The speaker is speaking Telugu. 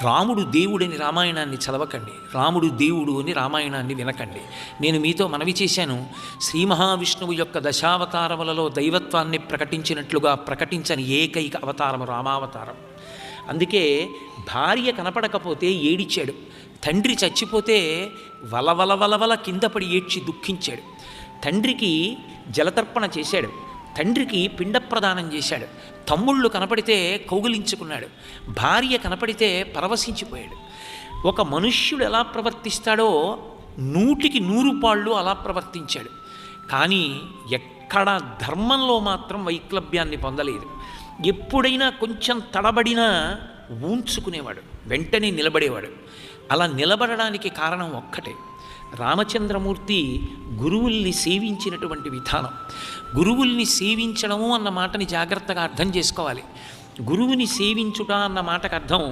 రాముడు దేవుడని రామాయణాన్ని చదవకండి, రాముడు దేవుడు అని రామాయణాన్ని వినకండి. నేను మీతో మనవి చేశాను, శ్రీ మహావిష్ణువు యొక్క దశావతారములలో దైవత్వాన్ని ప్రకటించినట్లుగా ప్రకటించని ఏకైక అవతారము రామావతారం. అందుకే భార్య కనపడకపోతే ఏడిచాడు, తండ్రి చచ్చిపోతే వలవల కింద పడి ఏడ్చి దుఃఖించాడు, తండ్రికి జలతర్పణ చేశాడు, తండ్రికి పిండ ప్రదానం చేశాడు, తమ్ముళ్ళు కనపడితే కౌగిలించుకున్నాడు, భార్య కనపడితే పరవశించిపోయాడు. ఒక మనుష్యుడు ఎలా ప్రవర్తిస్తాడో 100కి 100 పాళ్ళు అలా ప్రవర్తించాడు. కానీ ఎక్కడ ధర్మంలో మాత్రం వైక్లభ్యాన్ని పొందలేదు. ఎప్పుడైనా కొంచెం తడబడినా ఊంచుకునేవాడు, వెంటనే నిలబడేవాడు. అలా నిలబడడానికి కారణం ఒక్కటే, రామచంద్రమూర్తి గురువుల్ని సేవించినటువంటి విధానం. గురువుల్ని సేవించడము అన్న మాటని జాగ్రత్తగా అర్థం చేసుకోవాలి. గురువుని సేవించుట అన్న మాటకు అర్థం